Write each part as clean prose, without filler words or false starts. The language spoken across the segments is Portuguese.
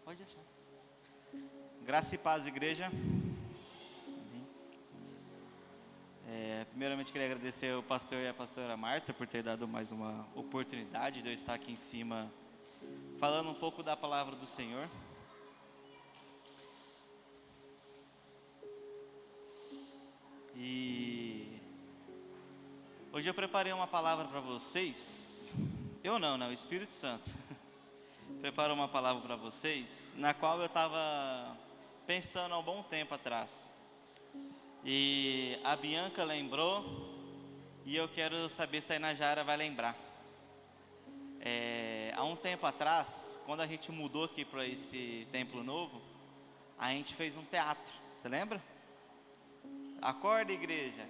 Pode deixar. Graça e paz, igreja. Primeiramente, queria agradecer ao pastor e à pastora Marta por ter dado mais uma oportunidade de eu estar aqui em cima, falando um pouco da palavra do Senhor. E hoje eu preparei uma palavra para vocês. Eu não, né? O Espírito Santo preparou uma palavra para vocês, na qual eu estava pensando há um bom tempo atrás. E a Bianca lembrou, e eu quero saber se a Inajara vai lembrar. Há um tempo atrás, quando a gente mudou aqui para esse templo novo, a gente fez um teatro, você lembra? Acorda, igreja.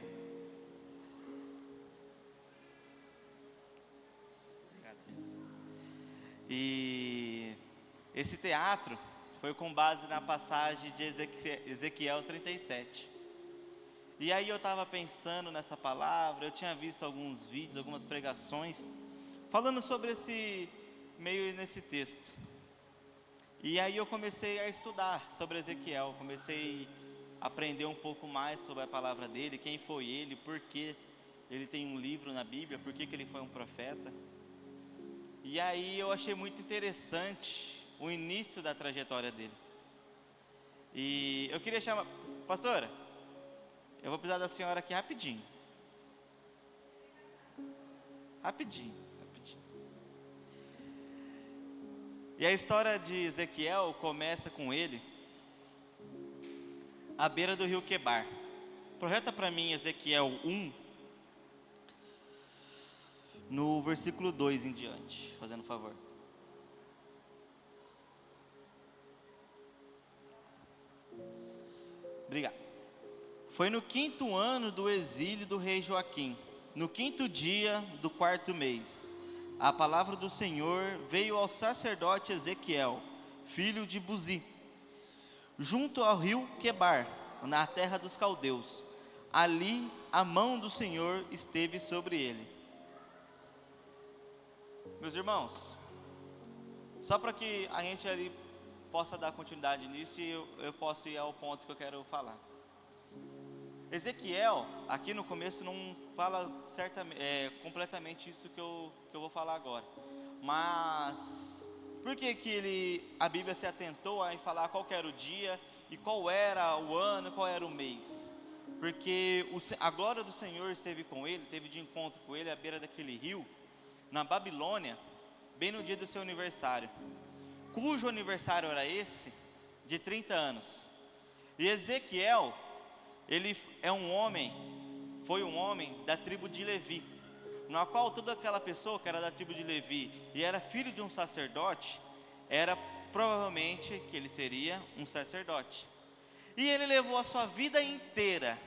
E esse teatro foi com base na passagem de Ezequiel 37. E aí eu estava pensando nessa palavra, eu tinha visto alguns vídeos, algumas pregações, falando sobre esse meio nesse texto. E aí eu comecei a estudar sobre Ezequiel, comecei a aprender um pouco mais sobre a palavra dele, quem foi ele, por que ele tem um livro na Bíblia, por que ele foi um profeta. E aí eu achei muito interessante o início da trajetória dele. E eu queria chamar, pastora, eu vou precisar da senhora aqui rapidinho. Rapidinho. E a história de Ezequiel começa com ele à beira do rio Quebar. Projeta para mim Ezequiel 1, no versículo 2 em diante, fazendo favor. Obrigado. Foi no 5º ano do exílio do rei Joaquim, no 5º dia do 4º mês, a palavra do Senhor veio ao sacerdote Ezequiel, filho de Buzi, junto ao rio Quebar, na terra dos caldeus. Ali a mão do Senhor esteve sobre ele. Meus irmãos, só para que a gente ali possa dar continuidade nisso, e eu posso ir ao ponto que eu quero falar. Ezequiel, aqui no começo, não fala completamente isso que eu vou falar agora. Mas, por que a Bíblia se atentou a falar qual era o dia, e qual era o ano, qual era o mês? Porque a glória do Senhor esteve com ele, teve de encontro com ele à beira daquele rio, na Babilônia, bem no dia do seu aniversário. Cujo aniversário era esse? De 30 anos. E Ezequiel, ele foi um homem da tribo de Levi, na qual toda aquela pessoa que era da tribo de Levi e era filho de um sacerdote, era provavelmente que ele seria um sacerdote. E ele levou a sua vida inteira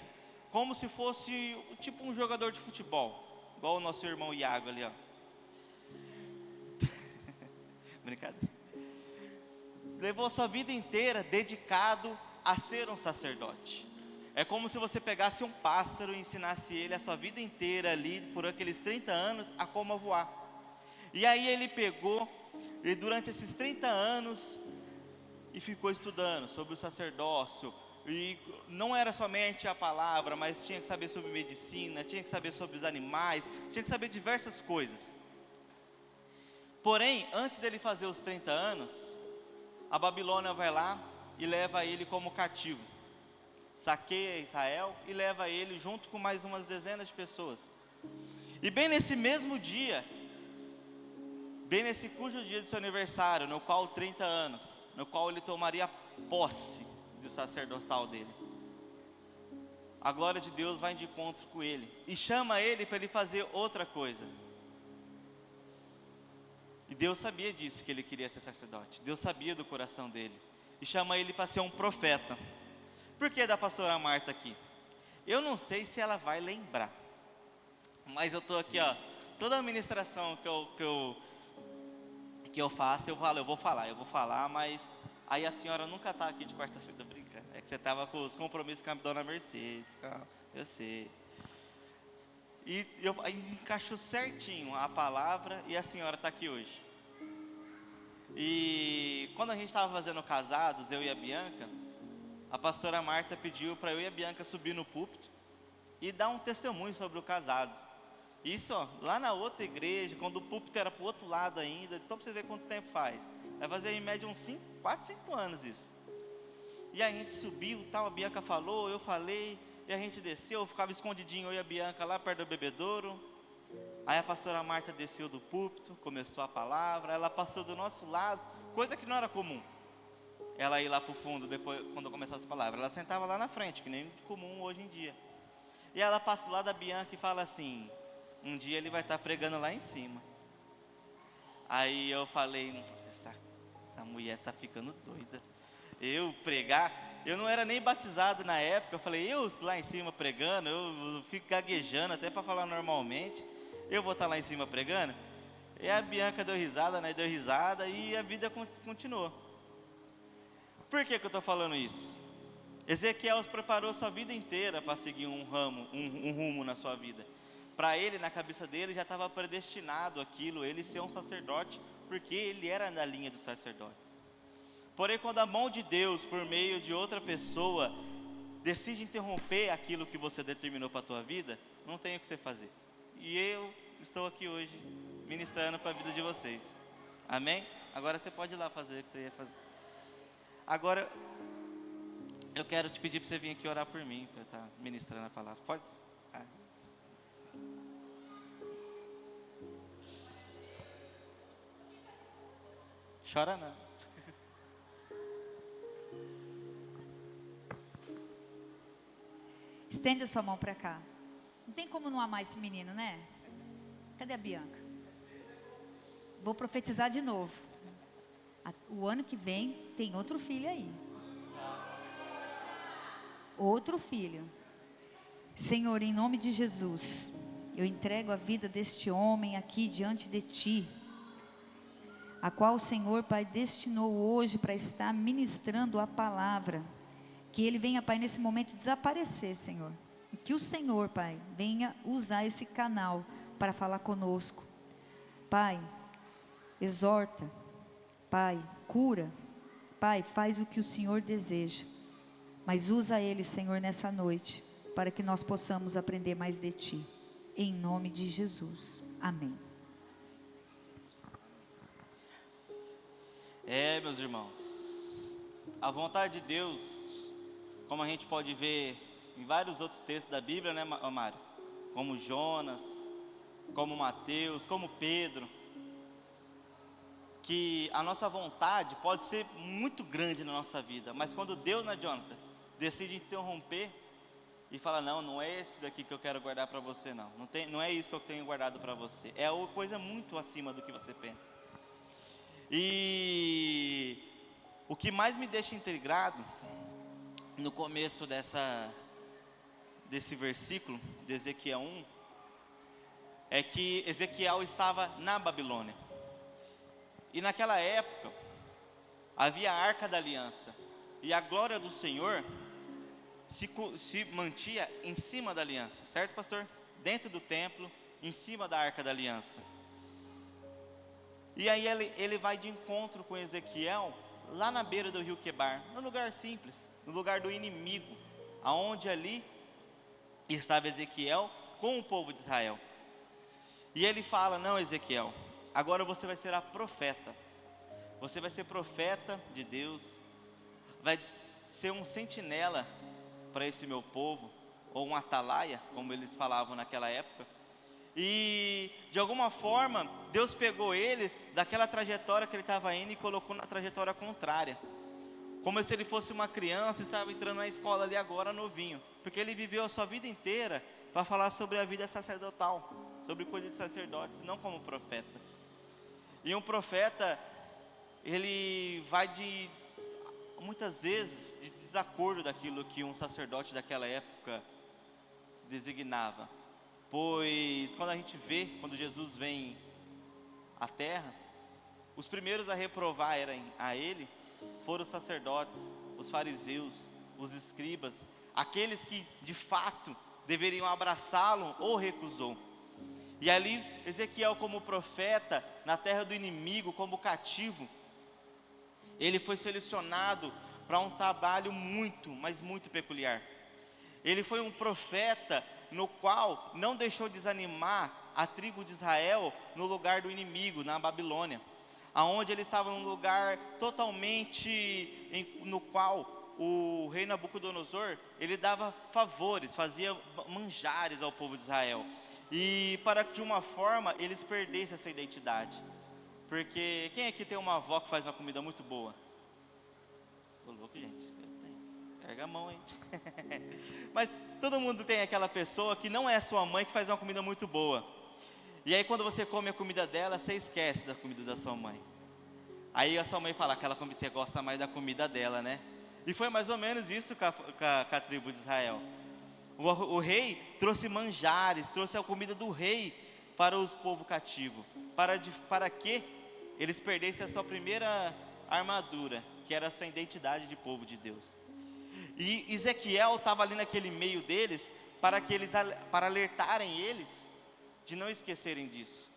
como se fosse tipo um jogador de futebol, igual o nosso irmão Iago ali, ó. Brincadeira. Levou a sua vida inteira dedicado a ser um sacerdote. É como se você pegasse um pássaro e ensinasse ele a sua vida inteira ali, por aqueles 30 anos, a como voar. E aí ele pegou, e durante esses 30 anos, e ficou estudando sobre o sacerdócio. E não era somente a palavra, mas tinha que saber sobre medicina, tinha que saber sobre os animais, tinha que saber diversas coisas. Porém, antes dele fazer os 30 anos, a Babilônia vai lá e leva ele como cativo. Saqueia Israel e leva ele junto com mais umas dezenas de pessoas. E bem nesse mesmo dia, bem nesse cujo dia do seu aniversário, no qual 30 anos, no qual ele tomaria posse do sacerdotal dele, a glória de Deus vai de encontro com ele e chama ele para ele fazer outra coisa. E Deus sabia disso, que ele queria ser sacerdote. Deus sabia do coração dele e chama ele para ser um profeta. Por que da pastora Marta aqui? Eu não sei se ela vai lembrar, mas eu estou aqui, ó, toda a ministração que eu faço, eu vou falar, mas aí a senhora nunca está aqui de quarta-feira, tô brincando. É que você estava com os compromissos com a dona Mercedes, calma, eu sei. E aí encaixou certinho a palavra, e a senhora está aqui hoje. E quando a gente estava fazendo casados, eu e a Bianca, a pastora Marta pediu para eu e a Bianca subir no púlpito e dar um testemunho sobre o casados. Isso, ó, lá na outra igreja, quando o púlpito era para o outro lado ainda. Então, para você ver quanto tempo faz. Vai fazer em média uns 4, 5 anos isso. E aí a gente subiu, tal, a Bianca falou, eu falei, e a gente desceu, eu ficava escondidinho, eu e a Bianca lá perto do bebedouro. Aí a pastora Marta desceu do púlpito, começou a palavra, ela passou do nosso lado, coisa que não era comum. Ela ia lá para o fundo, depois, quando começasse a palavra, ela sentava lá na frente, que nem comum hoje em dia. E ela passa do lado da Bianca e fala assim: um dia ele vai estar pregando lá em cima. Aí eu falei: essa mulher está ficando doida. Eu pregar, eu não era nem batizado na época. Eu falei: eu lá em cima pregando, eu fico gaguejando até para falar normalmente. Eu vou estar lá em cima pregando? E a Bianca deu risada, né? Deu risada e a vida continuou. Por que eu estou falando isso? Ezequiel preparou sua vida inteira para seguir um rumo na sua vida. Para ele, na cabeça dele, já estava predestinado aquilo, ele ser um sacerdote, porque ele era na linha dos sacerdotes. Porém, quando a mão de Deus, por meio de outra pessoa, decide interromper aquilo que você determinou para a tua vida, não tem o que você fazer. E eu estou aqui hoje, ministrando para a vida de vocês. Amém? Agora você pode ir lá fazer o que você ia fazer. Agora, eu quero te pedir para você vir aqui orar por mim, para eu estar ministrando a palavra. Pode? Chora não. Estende a sua mão para cá. Não tem como não amar esse menino, né? Cadê a Bianca? Vou profetizar de novo. O ano que vem tem outro filho aí. Outro filho. Senhor, em nome de Jesus, eu entrego a vida deste homem aqui diante de Ti, a qual o Senhor, Pai, destinou hoje para estar ministrando a palavra. Que ele venha, Pai, nesse momento desaparecer, Senhor. E que o Senhor, Pai, venha usar esse canal para falar conosco. Pai, exorta. Pai, cura. Pai, faz o que o Senhor deseja. Mas usa ele, Senhor, nessa noite, para que nós possamos aprender mais de Ti. Em nome de Jesus. Amém. Meus irmãos, a vontade de Deus, como a gente pode ver em vários outros textos da Bíblia, né, Mário? Como Jonas, como Mateus, como Pedro, que a nossa vontade pode ser muito grande na nossa vida, mas quando Deus, né, Jonathan, decide interromper e fala: não é esse daqui que eu quero guardar para você, não é isso que eu tenho guardado para você, é uma coisa muito acima do que você pensa. E o que mais me deixa intrigado no começo desse versículo de Ezequiel 1 é que Ezequiel estava na Babilônia. E naquela época havia a Arca da Aliança, e a glória do Senhor se mantinha em cima da aliança, certo, pastor? Dentro do templo, em cima da Arca da Aliança. E aí ele vai de encontro com Ezequiel lá na beira do rio Quebar, num lugar simples, no lugar do inimigo, aonde ali estava Ezequiel com o povo de Israel. E ele fala: não, Ezequiel, agora você vai ser a profeta. Você vai ser profeta de Deus, vai ser um sentinela para esse meu povo, ou um atalaia, como eles falavam naquela época. E de alguma forma Deus pegou ele daquela trajetória que ele estava indo e colocou na trajetória contrária, como se ele fosse uma criança, estava entrando na escola ali agora novinho, porque ele viveu a sua vida inteira para falar sobre a vida sacerdotal, sobre coisa de sacerdotes, não como profeta. E um profeta, ele vai muitas vezes de desacordo daquilo que um sacerdote daquela época designava. Pois quando a gente vê, quando Jesus vem à terra, os primeiros a reprovar a ele foram os sacerdotes, os fariseus, os escribas, aqueles que de fato deveriam abraçá-lo ou recusou. E ali Ezequiel, como profeta na terra do inimigo, como cativo, ele foi selecionado para um trabalho muito, mas muito peculiar. Ele foi um profeta no qual não deixou desanimar a tribo de Israel no lugar do inimigo, na Babilônia, aonde ele estava num lugar totalmente no qual o rei Nabucodonosor, ele dava favores, fazia manjares ao povo de Israel, e para que de uma forma eles perdessem essa identidade. Porque quem aqui tem uma avó que faz uma comida muito boa? Tô louco, gente. Eu tenho. Erga a mão aí. Mas todo mundo tem aquela pessoa que não é sua mãe que faz uma comida muito boa. E aí quando você come a comida dela, você esquece da comida da sua mãe. Aí a sua mãe fala que você gosta mais da comida dela, né? E foi mais ou menos isso com a tribo de Israel. O rei trouxe manjares, trouxe a comida do rei para os povos cativos. Para que eles perdessem a sua primeira armadura, que era a sua identidade de povo de Deus. E Ezequiel estava ali naquele meio deles, para alertarem eles de não esquecerem disso,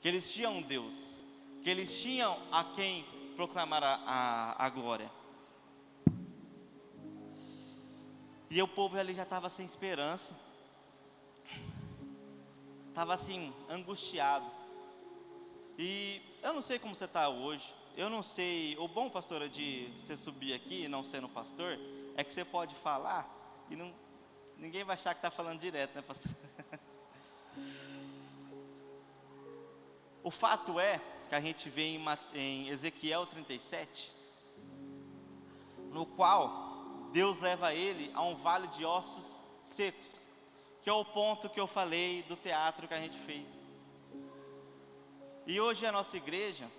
que eles tinham um Deus, que eles tinham a quem proclamar a glória. E o povo ali já estava sem esperança, estava assim, angustiado. E eu não sei como você está hoje, eu não sei, o bom, pastora, de você subir aqui e não sendo pastor, é que você pode falar e ninguém vai achar que está falando direto, né, pastor? O fato é que a gente vê em Ezequiel 37, no qual Deus leva ele a um vale de ossos secos, que é o ponto que eu falei do teatro que a gente fez. E hoje a nossa igreja,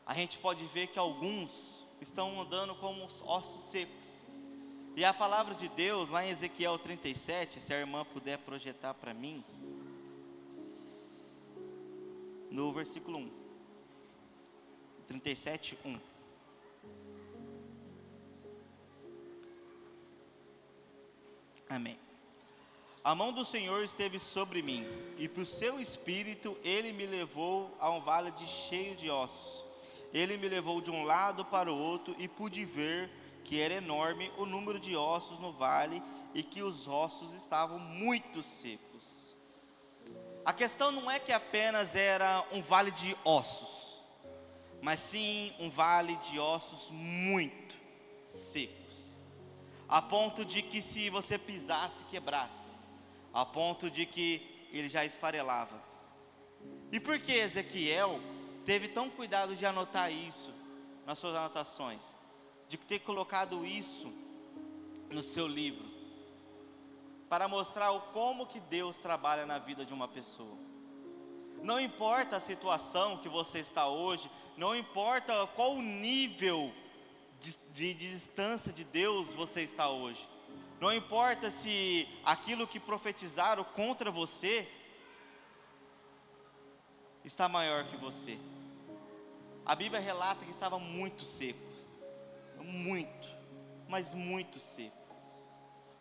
a gente pode ver que alguns estão andando como os ossos secos. E a palavra de Deus, lá em Ezequiel 37, se a irmã puder projetar para mim, no versículo 1, 37, 1. Amém. A mão do Senhor esteve sobre mim, e por seu espírito ele me levou a um vale cheio de ossos. Ele me levou de um lado para o outro, e pude ver que era enorme o número de ossos no vale, e que os ossos estavam muito secos. A questão não é que apenas era um vale de ossos, mas sim um vale de ossos muito secos, a ponto de que se você pisasse, quebrasse, a ponto de que ele já esfarelava. E por que Ezequiel teve tão cuidado de anotar isso nas suas anotações, de ter colocado isso no seu livro? Para mostrar como que Deus trabalha na vida de uma pessoa. Não importa a situação que você está hoje, não importa qual o nível de distância de Deus você está hoje, não importa se aquilo que profetizaram contra você está maior que você. A Bíblia relata que estava muito seco, muito, mas muito seco.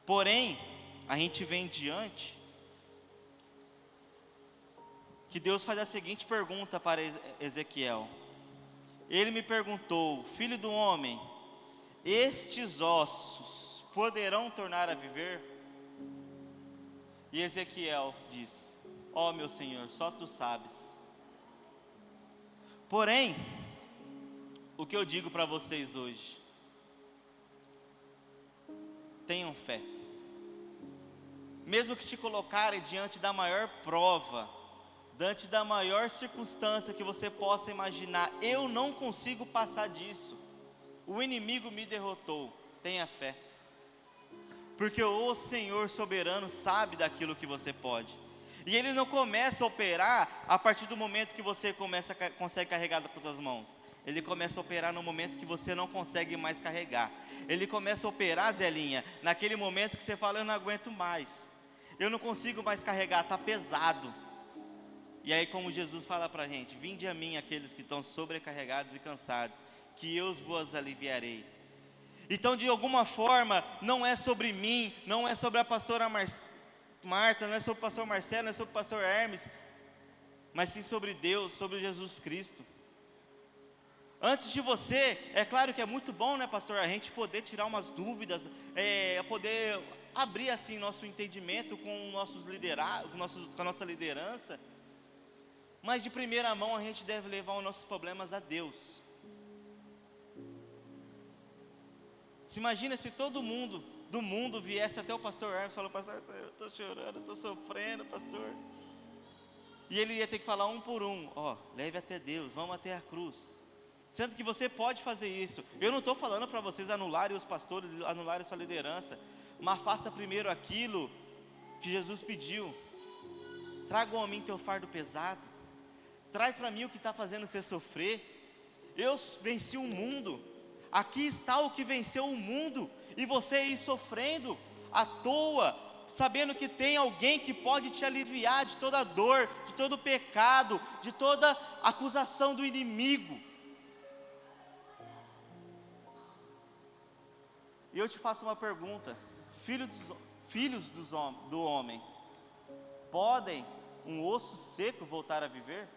Porém, a gente vem diante que Deus faz a seguinte pergunta para Ezequiel. Ele me perguntou: filho do homem, estes ossos poderão tornar a viver? E Ezequiel diz: ó meu Senhor, só tu sabes. Porém, o que eu digo para vocês hoje, tenham fé. Mesmo que te colocarem diante da maior prova, diante da maior circunstância que você possa imaginar, eu não consigo passar disso, o inimigo me derrotou, tenha fé, porque o Senhor soberano sabe daquilo que você pode, e Ele não começa a operar a partir do momento que você consegue carregar com as suas mãos. Ele começa a operar no momento que você não consegue mais carregar. Ele começa a operar, Zelinha, naquele momento que você fala: eu não aguento mais, eu não consigo mais carregar, está pesado. E aí, como Jesus fala para a gente: vinde a mim aqueles que estão sobrecarregados e cansados, que eu vos aliviarei. Então, de alguma forma, não é sobre mim, não é sobre a pastora Marta, não é sobre o pastor Marcelo, não é sobre o pastor Hermes, mas sim sobre Deus, sobre Jesus Cristo. Antes de você, é claro que é muito bom, né, pastor, a gente poder tirar umas dúvidas, poder abrir assim nosso entendimento com nossos liderados, com a nossa liderança. Mas de primeira mão a gente deve levar os nossos problemas a Deus. Se imagina se todo mundo do mundo viesse até o pastor Hermes e falou: pastor, eu estou chorando, estou sofrendo, pastor. E ele ia ter que falar um por um: leve até Deus, vamos até a cruz. Sendo que você pode fazer isso. Eu não estou falando para vocês anularem os pastores, anularem sua liderança, mas faça primeiro aquilo que Jesus pediu. Traga a mim teu fardo pesado. Traz para mim o que está fazendo você sofrer. Eu venci o mundo. Aqui está o que venceu o mundo. E você ir sofrendo à toa, sabendo que tem alguém que pode te aliviar de toda dor, de todo pecado, de toda acusação do inimigo. E eu te faço uma pergunta: filhos do homem, podem um osso seco voltar a viver?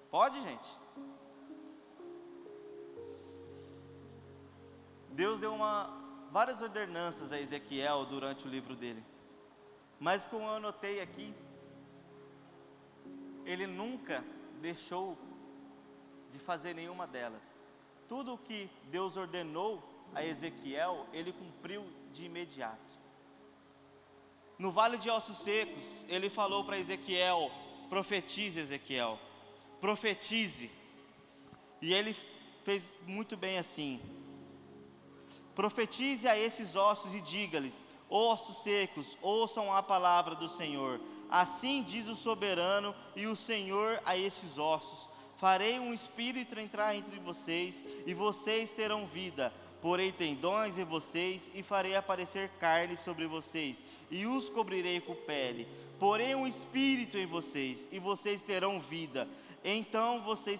Pode, gente? Deus deu várias ordenanças a Ezequiel durante o livro dele, mas como eu anotei aqui, ele nunca deixou de fazer nenhuma delas. Tudo o que Deus ordenou a Ezequiel, ele cumpriu de imediato. No vale de ossos secos, ele falou para Ezequiel: profetize, Ezequiel, profetize. E ele fez muito bem assim: profetize a esses ossos e diga-lhes: ossos secos, ouçam a palavra do Senhor. Assim diz o soberano e o Senhor a esses ossos: farei um espírito entrar entre vocês, e vocês terão vida. Porei tendões em vocês, e farei aparecer carne sobre vocês, e os cobrirei com pele. Porei um espírito em vocês, e vocês terão vida. Então vocês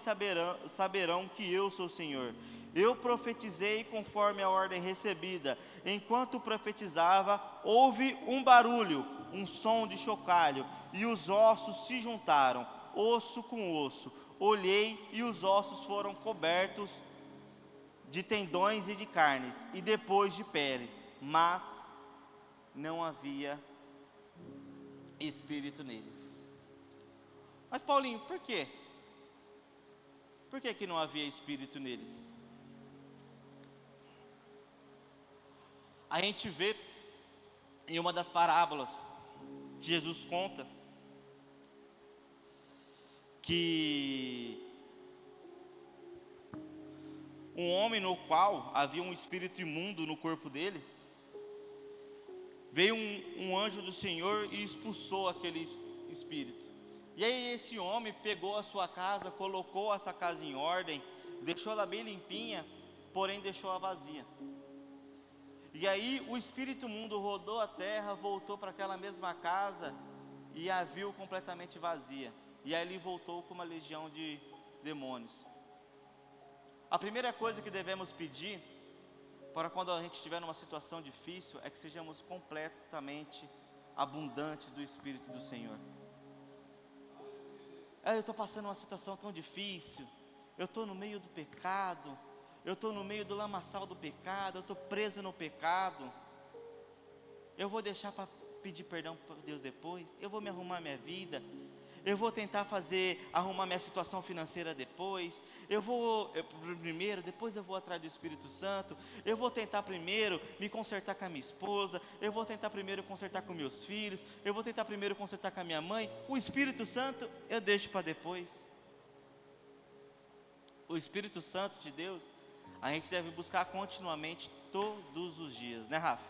saberão que eu sou o Senhor. Eu profetizei conforme a ordem recebida. Enquanto profetizava, houve um barulho, um som de chocalho, e os ossos se juntaram, osso com osso. Olhei, e os ossos foram cobertos de tendões e de carnes, e depois de pele, mas não havia espírito neles. Mas Paulinho, por quê? Por que não havia espírito neles? A gente vê em uma das parábolas que Jesus conta que um homem no qual havia um espírito imundo no corpo dele, veio um anjo do Senhor e expulsou aquele espírito. E aí esse homem pegou a sua casa, colocou essa casa em ordem, deixou ela bem limpinha, porém deixou-a vazia. E aí o espírito imundo rodou a terra, voltou para aquela mesma casa e a viu completamente vazia. E aí ele voltou com uma legião de demônios. A primeira coisa que devemos pedir para quando a gente estiver numa situação difícil é que sejamos completamente abundantes do Espírito do Senhor. Eu estou passando uma situação tão difícil, eu estou no meio do pecado, eu estou no meio do lamaçal do pecado, eu estou preso no pecado. Eu vou deixar para pedir perdão para Deus depois? Eu vou me arrumar minha vida? Eu vou tentar arrumar minha situação financeira depois. Primeiro, depois eu vou atrás do Espírito Santo. Eu vou tentar primeiro me consertar com a minha esposa. Eu vou tentar primeiro consertar com meus filhos. Eu vou tentar primeiro consertar com a minha mãe. O Espírito Santo eu deixo para depois. O Espírito Santo de Deus, a gente deve buscar continuamente todos os dias, né, Rafa?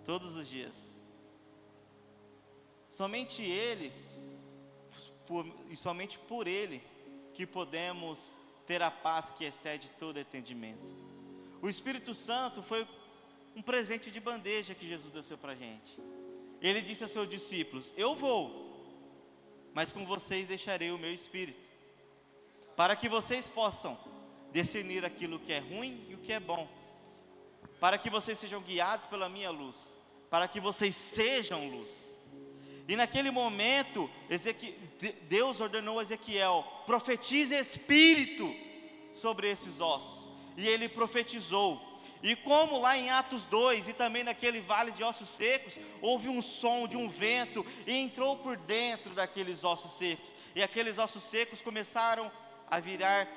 Todos os dias. Somente Ele, e somente por Ele, que podemos ter a paz que excede todo entendimento. O Espírito Santo foi um presente de bandeja que Jesus deu para a gente. Ele disse a seus discípulos: eu vou, mas com vocês deixarei o meu Espírito, para que vocês possam discernir aquilo que é ruim e o que é bom, para que vocês sejam guiados pela minha luz, para que vocês sejam luz. E naquele momento, Deus ordenou a Ezequiel: profetize Espírito sobre esses ossos. E ele profetizou. E como lá em Atos 2, e também naquele vale de ossos secos, houve um som de um vento, e entrou por dentro daqueles ossos secos. E aqueles ossos secos começaram a virar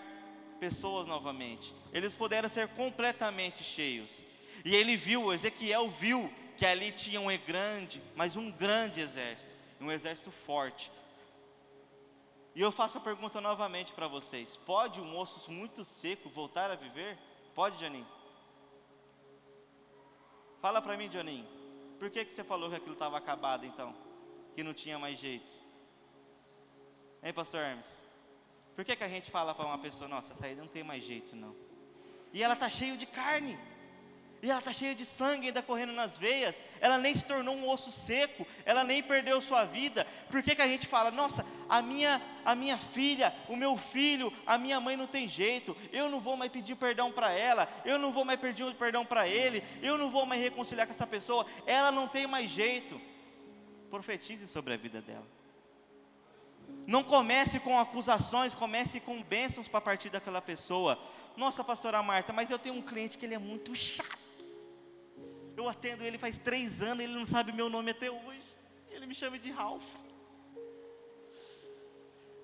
pessoas novamente. Eles puderam ser completamente cheios. E ele viu, Ezequiel viu, que ali tinha um grande exército. Um exército forte. E eu faço a pergunta novamente para vocês: pode um osso muito seco voltar a viver? Pode, Joninho? Fala para mim, Joninho, por que você falou que aquilo estava acabado então? Que não tinha mais jeito? Hein, pastor Hermes? Por que a gente fala para uma pessoa: nossa, essa aí não tem mais jeito não? E ela está cheia de carne. E ela está cheia de sangue ainda correndo nas veias. Ela nem se tornou um osso seco. Ela nem perdeu sua vida. Por que a gente fala: nossa, a minha filha, o meu filho, a minha mãe não tem jeito. Eu não vou mais pedir perdão para ela. Eu não vou mais pedir perdão para ele. Eu não vou mais reconciliar com essa pessoa. Ela não tem mais jeito. Profetize sobre a vida dela. Não comece com acusações, comece com bênçãos para partir daquela pessoa. Nossa, pastora Marta, mas eu tenho um cliente que ele é muito chato. Eu atendo ele faz 3 anos, ele não sabe meu nome até hoje. Ele me chama de Ralph.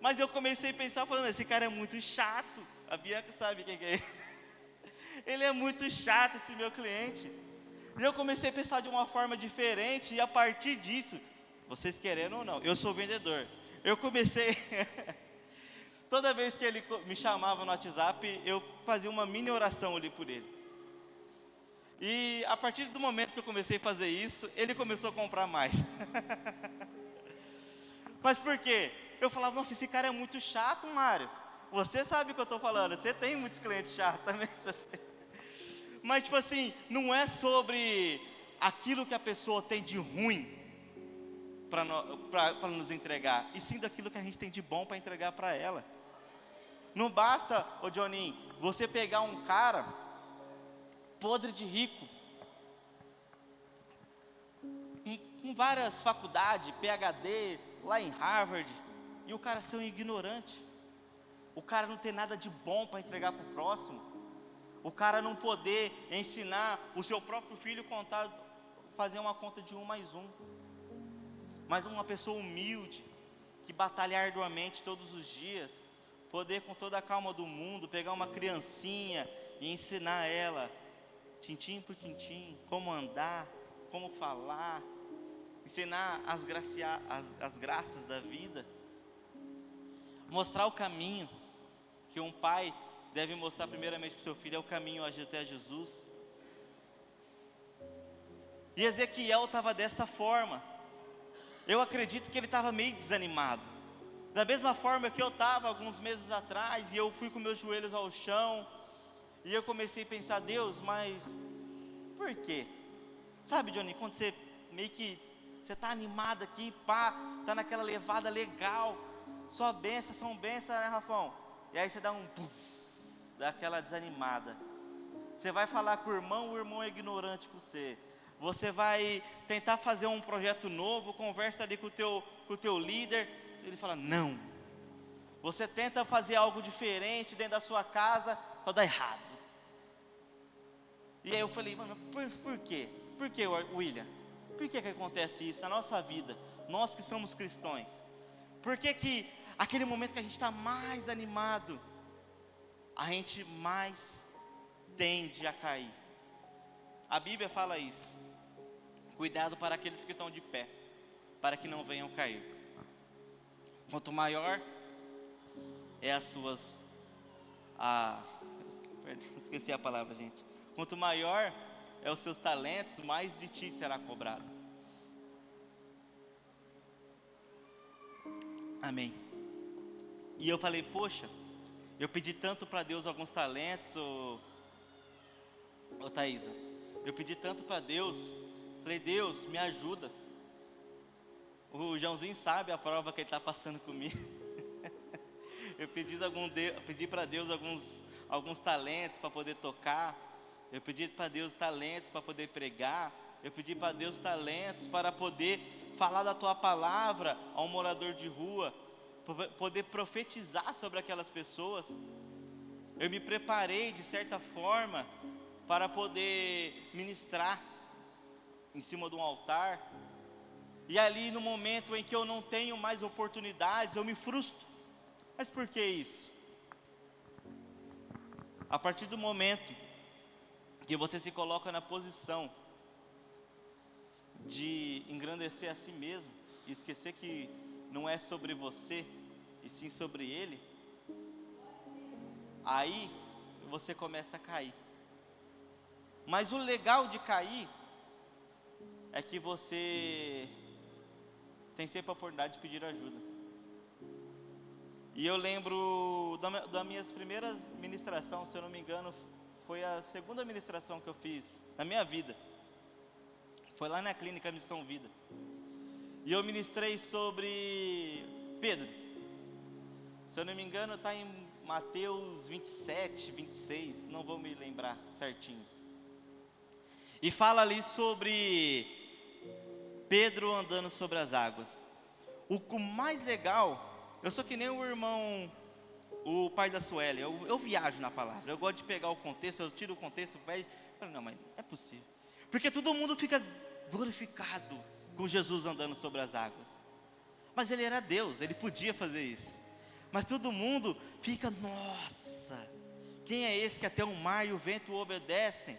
Mas eu comecei a pensar, falando: esse cara é muito chato. A Bianca sabe quem é ele. Ele é muito chato, esse meu cliente. E eu comecei a pensar de uma forma diferente. E a partir disso, vocês querendo ou não, eu sou vendedor. Eu comecei... Toda vez que ele me chamava no WhatsApp, eu fazia uma mini oração ali por ele. E a partir do momento que eu comecei a fazer isso, ele começou a comprar mais. Mas por quê? Eu falava: nossa, esse cara é muito chato, Mário. Você sabe o que eu estou falando, você tem muitos clientes chatos também. Mas tipo assim, não é sobre aquilo que a pessoa tem de ruim para nos entregar, e sim daquilo que a gente tem de bom para entregar para ela. Não basta, ô Johnny, você pegar um cara podre de rico, com várias faculdades, PhD, lá em Harvard, e o cara ser um ignorante, o cara não ter nada de bom para entregar para o próximo, o cara não poder ensinar o seu próprio filho fazer uma conta de 1 mais 1, mas uma pessoa humilde, que batalha arduamente todos os dias, poder com toda a calma do mundo, pegar uma criancinha e ensinar ela, tintim por tintim, como andar, como falar, ensinar as graças da vida, mostrar o caminho, que um pai deve mostrar primeiramente para o seu filho, é o caminho até Jesus. E Ezequiel estava dessa forma. Eu acredito que ele estava meio desanimado, da mesma forma que eu estava alguns meses atrás, e eu fui com meus joelhos ao chão, e eu comecei a pensar: Deus, mas por quê? Sabe, Johnny, quando você meio que, você está animado aqui, pá, está naquela levada legal, só benção, são bênçãos, né, Rafão? E aí você dá dá aquela desanimada. Você vai falar com o irmão é ignorante com você. Você vai tentar fazer um projeto novo, conversa ali com o teu líder, ele fala: não. Você tenta fazer algo diferente dentro da sua casa, só dá errado. E aí eu falei: mano, por quê? Por que, William? Por que acontece isso na nossa vida? Nós que somos cristãos. Por que aquele momento que a gente está mais animado, a gente mais tende a cair? A Bíblia fala isso: cuidado para aqueles que estão de pé, para que não venham cair. Quanto maior é esqueci a palavra, gente. Quanto maior é os seus talentos, mais de ti será cobrado. Amém. E eu falei: poxa, eu pedi tanto para Deus alguns talentos, ô Thaisa, eu pedi tanto para Deus. Falei: Deus, me ajuda. O Joãozinho sabe a prova que ele está passando comigo. Eu pedi para Deus alguns talentos para poder tocar. Eu pedi para Deus talentos para poder pregar. Eu pedi para Deus talentos para poder falar da tua palavra a um morador de rua, poder profetizar sobre aquelas pessoas. Eu me preparei de certa forma para poder ministrar em cima de um altar. E ali no momento em que eu não tenho mais oportunidades, eu me frustro. Mas por que isso? A partir do momento que você se coloca na posição de engrandecer a si mesmo e esquecer que não é sobre você, e sim sobre Ele, aí você começa a cair. Mas o legal de cair é que você tem sempre a oportunidade de pedir ajuda. E eu lembro das minhas primeiras ministrações, se eu não me engano, foi a segunda ministração que eu fiz na minha vida. Foi lá na clínica Missão Vida. E eu ministrei sobre Pedro. Se eu não me engano, está em Mateus 27, 26, não vou me lembrar certinho. E fala ali sobre Pedro andando sobre as águas. O mais legal, eu sou que nem o irmão, o pai da Sueli, eu viajo na palavra, eu gosto de pegar o contexto, eu tiro o contexto, não, mas é possível. Porque todo mundo fica glorificado com Jesus andando sobre as águas. Mas ele era Deus, ele podia fazer isso. Mas todo mundo fica, nossa, quem é esse que até o mar e o vento o obedecem?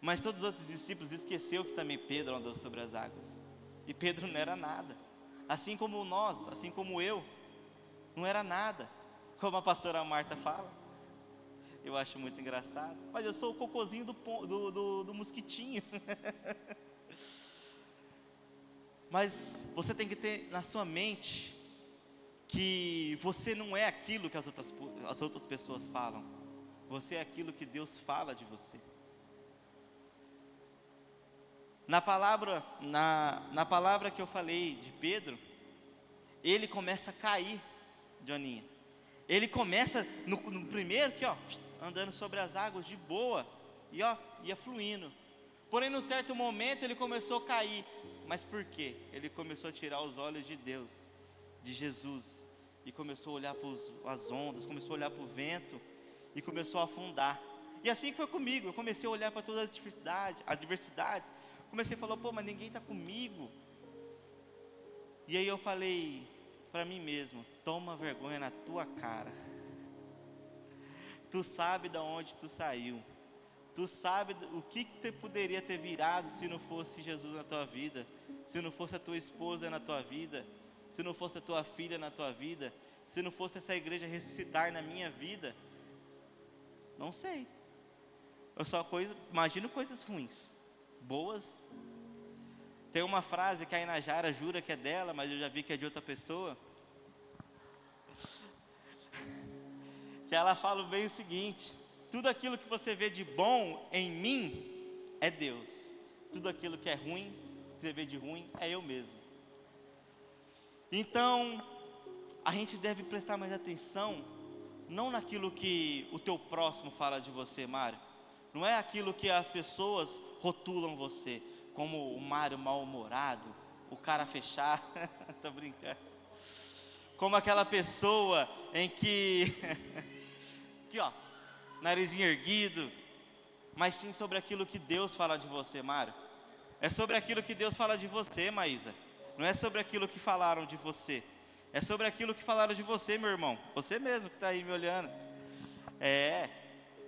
Mas todos os outros discípulos esqueceram que também Pedro andou sobre as águas. E Pedro não era nada. Assim como nós, assim como eu, não era nada. Como a pastora Marta fala. Eu acho muito engraçado. Mas eu sou o cocôzinho do mosquitinho. Mas você tem que ter na sua mente que você não é aquilo que as outras pessoas falam. Você é aquilo que Deus fala de você. Na palavra que eu falei de Pedro, ele começa a cair, Joninha. Ele começa no primeiro, que andando sobre as águas de boa, e ia fluindo. Porém, num certo momento, ele começou a cair. Mas por quê? Ele começou a tirar os olhos de Deus, de Jesus, e começou a olhar para as ondas, começou a olhar para o vento, e começou a afundar. E assim que foi comigo, eu comecei a olhar para todas as adversidades, comecei a falar, mas ninguém está comigo. E aí eu falei para mim mesmo, toma vergonha na tua cara. Tu sabe de onde tu saiu. Tu sabe o que te poderia ter virado se não fosse Jesus na tua vida, se não fosse a tua esposa na tua vida, se não fosse a tua filha na tua vida, se não fosse essa igreja ressuscitar na minha vida. Não sei. Eu só imagino coisas ruins. Boas. Tem uma frase que a Inajara jura que é dela, mas eu já vi que é de outra pessoa. Que ela fala bem o seguinte: tudo aquilo que você vê de bom em mim é Deus. Tudo aquilo que é ruim, que você vê de ruim, é eu mesmo. Então, a gente deve prestar mais atenção, não naquilo que o teu próximo fala de você, Mário. Não é aquilo que as pessoas rotulam você, como o Mário mal-humorado, o cara fechado, tô brincando. Como aquela pessoa em que, aqui narizinho erguido, mas sim sobre aquilo que Deus fala de você, Mário. É sobre aquilo que Deus fala de você, Maísa. Não é sobre aquilo que falaram de você. É sobre aquilo que falaram de você, meu irmão. Você mesmo que está aí me olhando.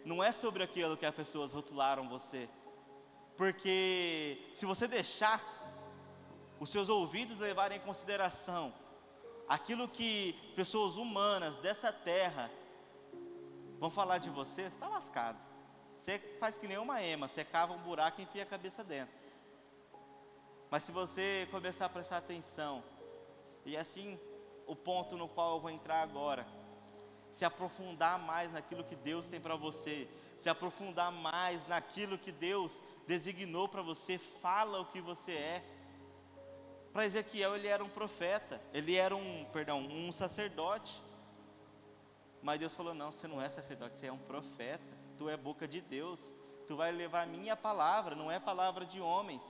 Não é sobre aquilo que as pessoas rotularam você. Porque se você deixar os seus ouvidos levarem em consideração aquilo que pessoas humanas dessa terra vão falar de você, você está lascado. Você faz que nem uma ema, você cava um buraco e enfia a cabeça dentro. Mas se você começar a prestar atenção, e assim o ponto no qual eu vou entrar agora, se aprofundar mais naquilo que Deus tem para você, se aprofundar mais naquilo que Deus designou para você, fala o que você é. Para Ezequiel ele era um profeta, ele era um sacerdote. Mas Deus falou, não, você não é sacerdote, você é um profeta, tu é boca de Deus, tu vai levar a minha palavra, não é palavra de homens.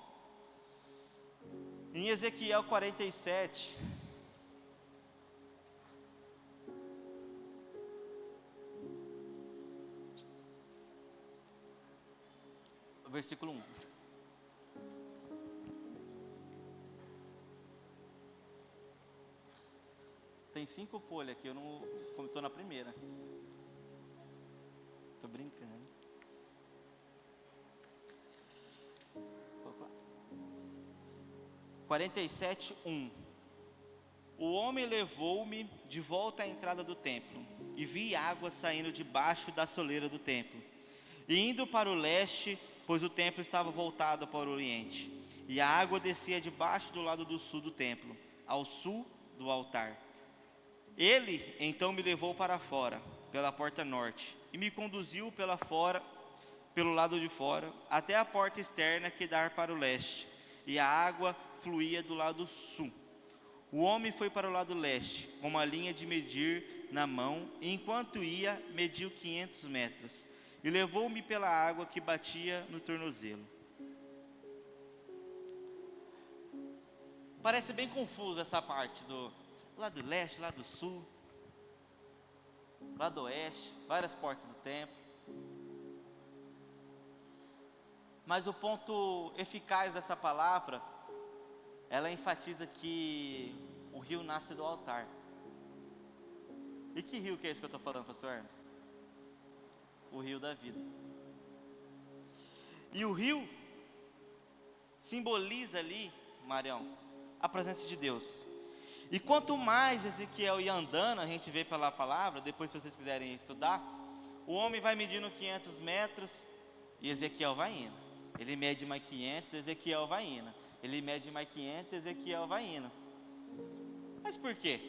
Em Ezequiel 47, versículo 1. Tem 5 folhas aqui, eu não estou na primeira. Estou brincando. 47:1. O homem levou-me de volta à entrada do templo, e vi água saindo debaixo da soleira do templo, e indo para o leste, pois o templo estava voltado para o oriente, e a água descia debaixo do lado do sul do templo, ao sul do altar. Ele então me levou para fora, pela porta norte, e me conduziu pelo lado de fora, até a porta externa que dá para o leste, e a água fluía do lado sul. O homem foi para o lado leste, com uma linha de medir na mão, e enquanto ia, mediu 500 metros, e levou-me pela água que batia no tornozelo. Parece bem confuso essa parte do lado leste, lado sul, lado oeste, várias portas do templo. Mas o ponto eficaz dessa palavra, ela enfatiza que o rio nasce do altar. E que rio que é esse que eu estou falando, pastor Hermes? O rio da vida. E o rio simboliza ali, Marião, a presença de Deus. E quanto mais Ezequiel ia andando, a gente vê pela palavra, depois se vocês quiserem estudar, o homem vai medindo 500 metros e Ezequiel vai indo. Ele mede mais 500, Ezequiel vai indo. Ele mede mais 500, Ezequiel vai indo. Mas por quê?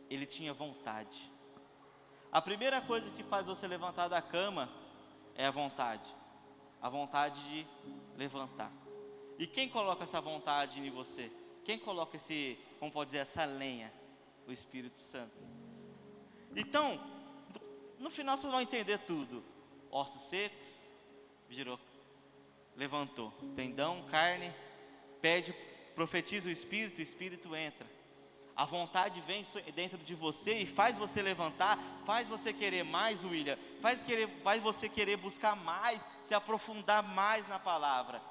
Ele tinha vontade. A primeira coisa que faz você levantar da cama é a vontade de levantar. E quem coloca essa vontade em você? Quem coloca como pode dizer, essa lenha? O Espírito Santo. Então, no final vocês vão entender tudo. Ossos secos, levantou. Tendão, carne, profetiza o Espírito entra. A vontade vem dentro de você e faz você levantar, faz você querer mais, William, faz você querer buscar mais, se aprofundar mais na palavra.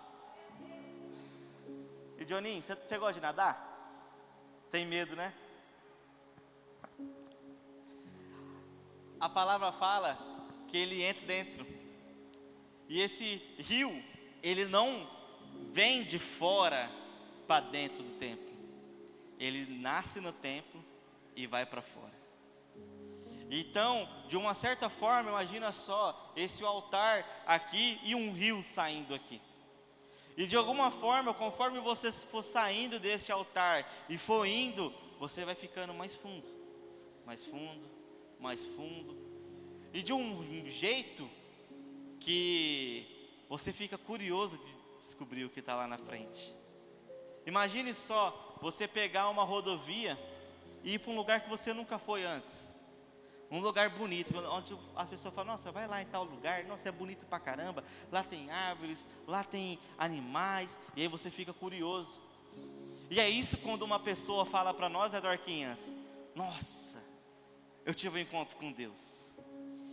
E Johninho, você gosta de nadar? Tem medo, né? A palavra fala que ele entra dentro. E esse rio, ele não vem de fora para dentro do templo. Ele nasce no templo e vai para fora. Então, de uma certa forma, imagina só, esse altar aqui e um rio saindo aqui. E de alguma forma, conforme você for saindo deste altar e for indo, você vai ficando mais fundo, mais fundo, mais fundo. E de um jeito que você fica curioso de descobrir o que está lá na frente. Imagine só, você pegar uma rodovia e ir para um lugar que você nunca foi antes. Um lugar bonito, onde as pessoas falam, nossa, vai lá em tal lugar, nossa, é bonito pra caramba, lá tem árvores, lá tem animais, e aí você fica curioso. E é isso quando uma pessoa fala para nós, Dorquinhas, nossa, eu tive um encontro com Deus.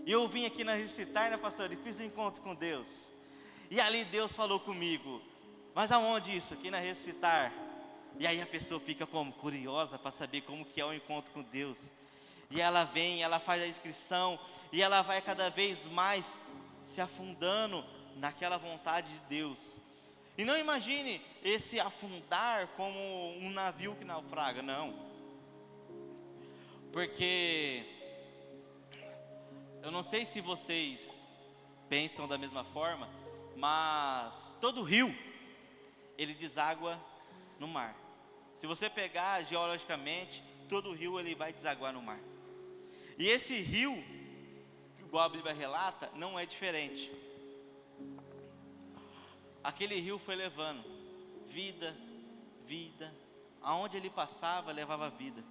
E eu vim aqui na Recitar, né, pastor, e fiz um encontro com Deus. E ali Deus falou comigo, mas aonde isso? Aqui na Recitar. E aí a pessoa fica como? Curiosa para saber como que é o encontro com Deus. E ela vem, ela faz a inscrição, e ela vai cada vez mais se afundando naquela vontade de Deus. E não imagine esse afundar como um navio que naufraga, não. Porque eu não sei se vocês pensam da mesma forma, mas todo rio, ele deságua no mar. Se você pegar geologicamente, todo rio ele vai desaguar no mar. E esse rio, igual a Bíblia relata, não é diferente. Aquele rio foi levando vida, vida. Aonde ele passava, levava vida.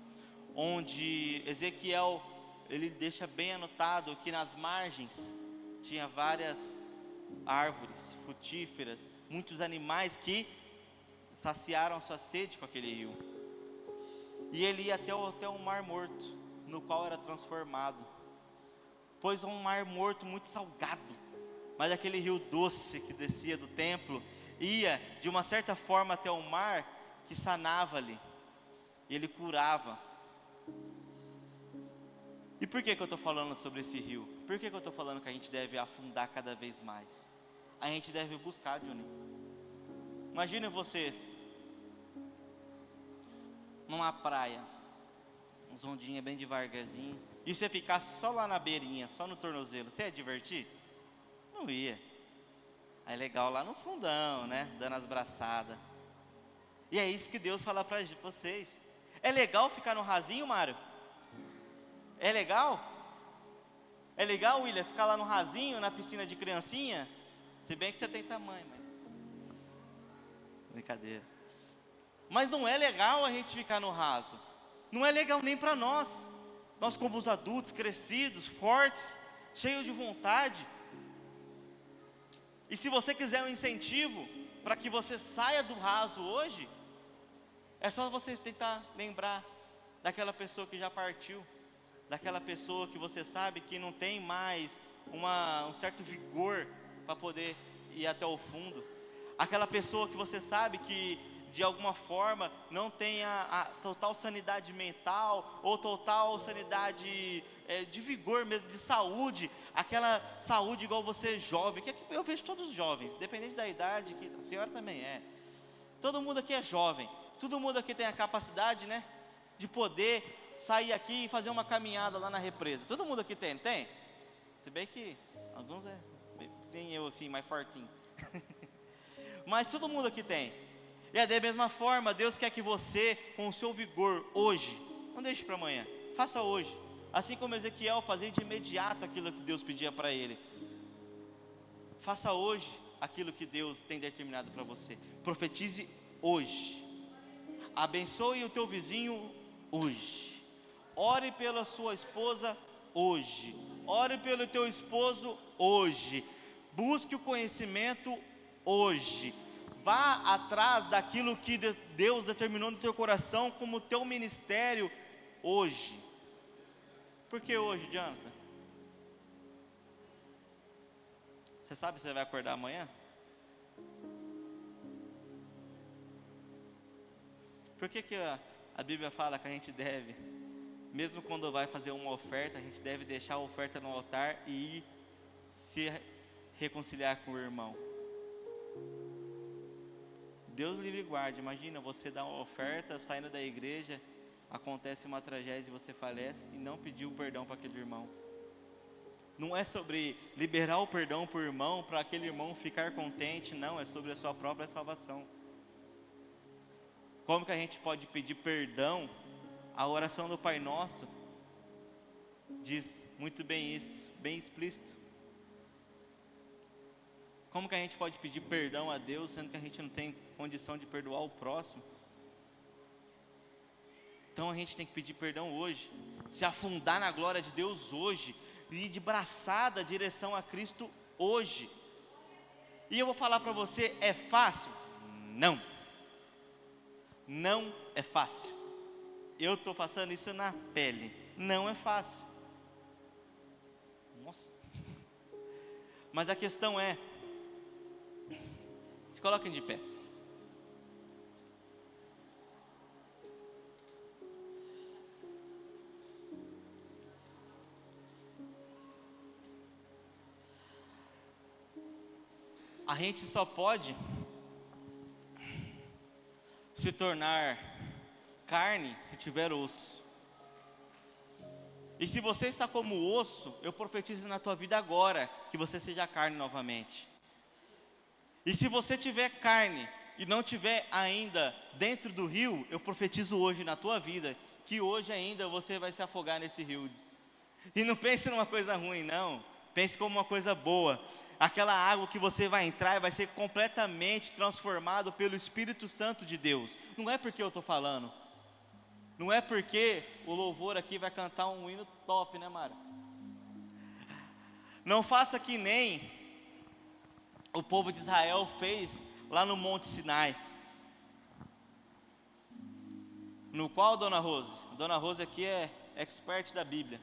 Onde Ezequiel, ele deixa bem anotado que nas margens tinha várias árvores frutíferas, muitos animais que saciaram a sua sede com aquele rio. E ele ia até o mar morto, no qual era transformado, pois um mar morto muito salgado, mas aquele rio doce que descia do templo, ia de uma certa forma até o mar, que sanava ali, e ele curava. E por que eu estou falando sobre esse rio? Por que eu estou falando que a gente deve afundar cada vez mais? A gente deve buscar, Johnny. Imagina você numa praia, uns ondinhas bem devagarzinho, e você ficasse só lá na beirinha, só no tornozelo, você ia divertir? Não ia. Aí é legal lá no fundão, né, dando as braçadas. E é isso que Deus fala para vocês. É legal ficar no rasinho, Mário? É legal? É legal, William, ficar lá no rasinho, na piscina de criancinha? Se bem que você tem tamanho, mas... brincadeira. Mas não é legal a gente ficar no raso. Não é legal nem para nós. Nós como os adultos, crescidos, fortes, cheios de vontade. E se você quiser um incentivo para que você saia do raso hoje, é só você tentar lembrar daquela pessoa que já partiu, daquela pessoa que você sabe que não tem mais um certo vigor para poder ir até o fundo, aquela pessoa que você sabe que de alguma forma não tem a total sanidade mental, ou total sanidade de vigor mesmo, de saúde, aquela saúde igual você jovem, que eu vejo todos os jovens, independente da idade, que a senhora também é, todo mundo aqui é jovem, todo mundo aqui tem a capacidade, né, de poder sair aqui e fazer uma caminhada lá na represa, todo mundo aqui tem? Se bem que alguns nem eu assim, mais fortinho, mas todo mundo aqui tem. E da mesma forma, Deus quer que você, com o seu vigor hoje, não deixe para amanhã, faça hoje. Assim como Ezequiel fazia de imediato aquilo que Deus pedia para ele. Faça hoje aquilo que Deus tem determinado para você. Profetize hoje. Abençoe o teu vizinho hoje. Ore pela sua esposa hoje. Ore pelo teu esposo hoje. Busque o conhecimento hoje. Vá atrás daquilo que Deus determinou no teu coração como teu ministério hoje. Por que hoje, Jonathan? Você sabe se você vai acordar amanhã? Por que a Bíblia fala que a gente deve, mesmo quando vai fazer uma oferta, a gente deve deixar a oferta no altar e ir se reconciliar com o irmão? Deus livre e guarde, imagina você dar uma oferta, saindo da igreja, acontece uma tragédia e você falece e não pediu perdão para aquele irmão. Não é sobre liberar o perdão para o irmão, para aquele irmão ficar contente, não, é sobre a sua própria salvação. Como que a gente pode pedir perdão? A oração do Pai Nosso diz muito bem isso, bem explícito. Como que a gente pode pedir perdão a Deus, sendo que a gente não tem condição de perdoar o próximo? Então a gente tem que pedir perdão hoje, se afundar na glória de Deus hoje, e ir de braçada em direção a Cristo hoje. E eu vou falar para você, é fácil? Não. Não é fácil. Eu estou passando isso na pele. Não é fácil. Nossa. Mas a questão é, se coloquem de pé. A gente só pode se tornar carne se tiver osso. E se você está como osso, eu profetizo na tua vida agora que você seja carne novamente. E se você tiver carne e não tiver ainda dentro do rio, eu profetizo hoje na tua vida que hoje ainda você vai se afogar nesse rio. E não pense numa coisa ruim, não. Pense como uma coisa boa. Aquela água que você vai entrar vai ser completamente transformado pelo Espírito Santo de Deus. Não é porque eu estou falando. Não é porque o louvor aqui vai cantar um hino top, né, Mara? Não faça que nem o povo de Israel fez lá no Monte Sinai. No qual, Dona Rose? Dona Rose aqui é expert da Bíblia.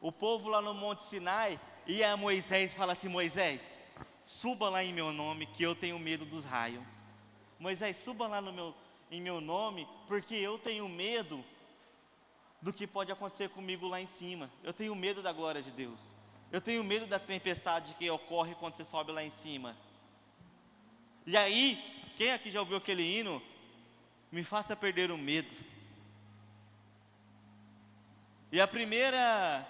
O povo lá no Monte Sinai, E a Moisés fala assim: Moisés, suba lá em meu nome, que eu tenho medo dos raios. Moisés, suba lá em meu nome, porque eu tenho medo do que pode acontecer comigo lá em cima. Eu tenho medo da glória de Deus. Eu tenho medo da tempestade que ocorre quando você sobe lá em cima. E aí, quem aqui já ouviu aquele hino? Me faça perder o medo. E a primeira,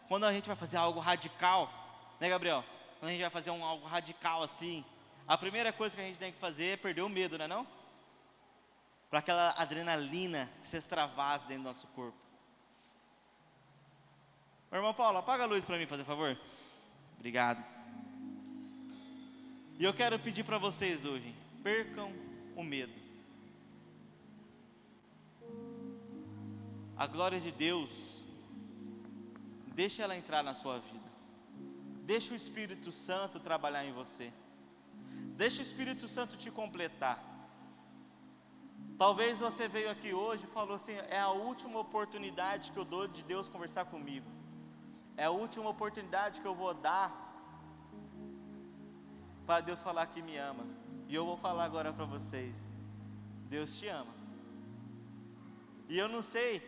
quando a gente vai fazer algo radical, né, Gabriel? Quando a gente vai fazer algo radical assim, a primeira coisa que a gente tem que fazer é perder o medo, não é não? Para aquela adrenalina se extravase dentro do nosso corpo. Ô, irmão Paulo, apaga a luz para mim, fazer favor. Obrigado. E eu quero pedir para vocês hoje, percam o medo. A glória de Deus, deixa ela entrar na sua vida. Deixa o Espírito Santo trabalhar em você. Deixa o Espírito Santo te completar. Talvez você veio aqui hoje e falou assim: é a última oportunidade que eu dou de Deus conversar comigo. É a última oportunidade que eu vou dar para Deus falar que me ama. E eu vou falar agora para vocês: Deus te ama. E eu não sei,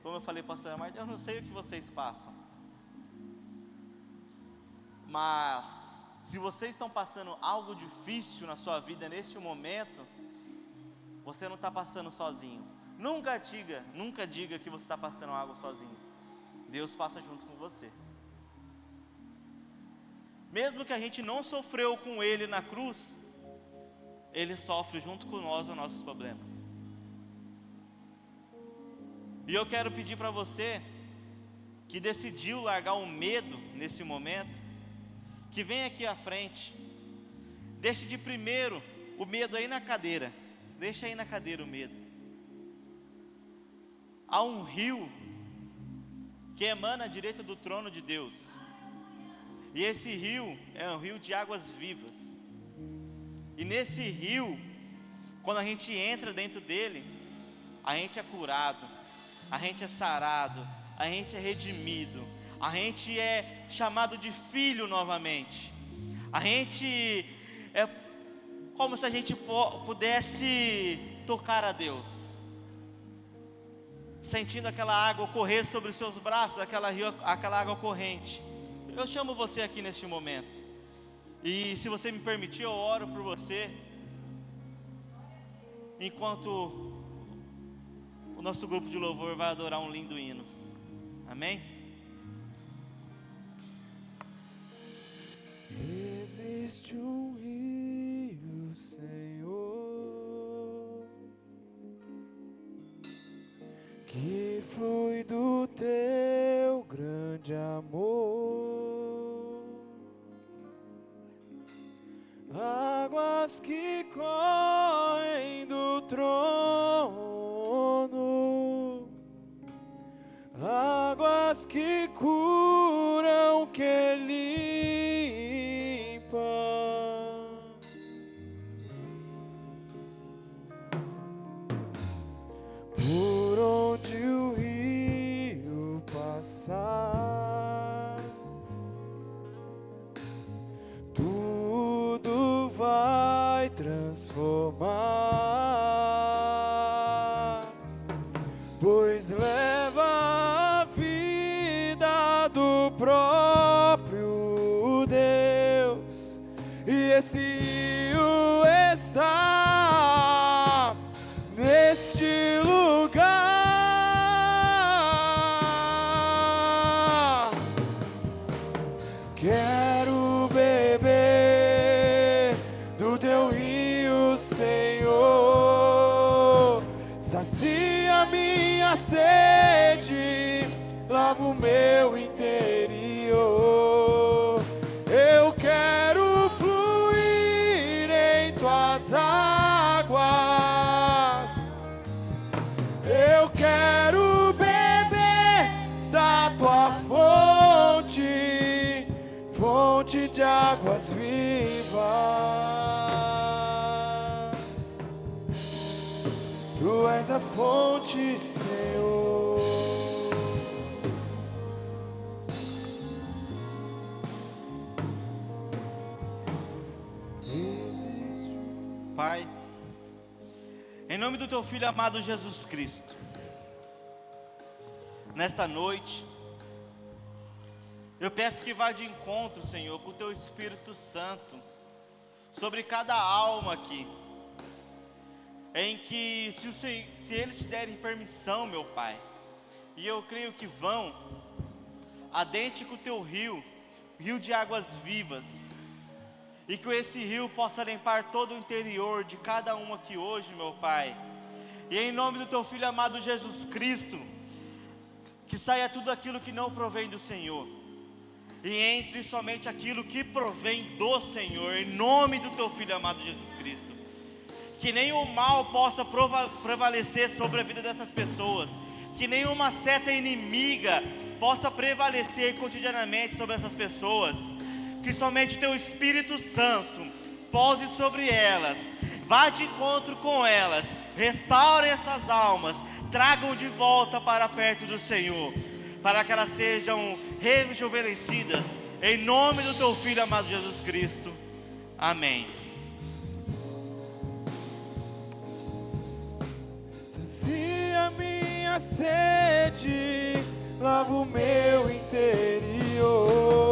como eu falei para a pastora Marta, eu não sei o que vocês passam. Mas se vocês estão passando algo difícil na sua vida neste momento, você não está passando sozinho. Nunca diga que você está passando algo sozinho. Deus passa junto com você. Mesmo que a gente não sofreu com Ele na cruz, Ele sofre junto com nós os nossos problemas. E eu quero pedir para você que decidiu largar o medo nesse momento, que vem aqui à frente. Deixe de primeiro o medo aí na cadeira. Deixa aí na cadeira o medo. Há um rio que emana à direita do trono de Deus. E esse rio é um rio de águas vivas. E nesse rio, quando a gente entra dentro dele, a gente é curado, a gente é sarado, a gente é redimido, a gente é chamado de filho novamente. A gente é como se a gente pudesse tocar a Deus, sentindo aquela água correr sobre os seus braços, aquela água corrente. Eu chamo você aqui neste momento, e se você me permitir, eu oro por você, enquanto o nosso grupo de louvor vai adorar um lindo hino. Amém? Existe um rio, Senhor, que flui do teu grande amor, águas que correm do trono, águas que curam, que limpa. Por onde o rio passar, tudo vai transformar, pois leva a vida do próprio Deus, e esse rio está neste lugar. Quero beber do teu rio, Senhor, sacia minha sede, lava o meu interior. Eu quero fluir em tuas águas, eu quero beber da tua fonte, fonte de águas vivas. Tu és a fonte, Senhor. Pai, em nome do Teu Filho amado Jesus Cristo, nesta noite, eu peço que vá de encontro, Senhor, com o Teu Espírito Santo, sobre cada alma aqui, em que se eles te derem permissão, meu Pai, e eu creio que vão, adentre com o Teu rio de águas vivas, e que esse rio possa limpar todo o interior de cada um aqui hoje, meu Pai, e em nome do Teu Filho amado Jesus Cristo, que saia tudo aquilo que não provém do Senhor, e entre somente aquilo que provém do Senhor, em nome do Teu Filho amado Jesus Cristo. Que nenhum mal possa prevalecer sobre a vida dessas pessoas, que nenhuma seta inimiga possa prevalecer cotidianamente sobre essas pessoas, que somente Teu Espírito Santo pouse sobre elas, vá de encontro com elas, restaure essas almas, tragam de volta para perto do Senhor, para que elas sejam rejuvenescidas, em nome do Teu Filho amado Jesus Cristo, amém. Sacia minha sede, lava o meu interior.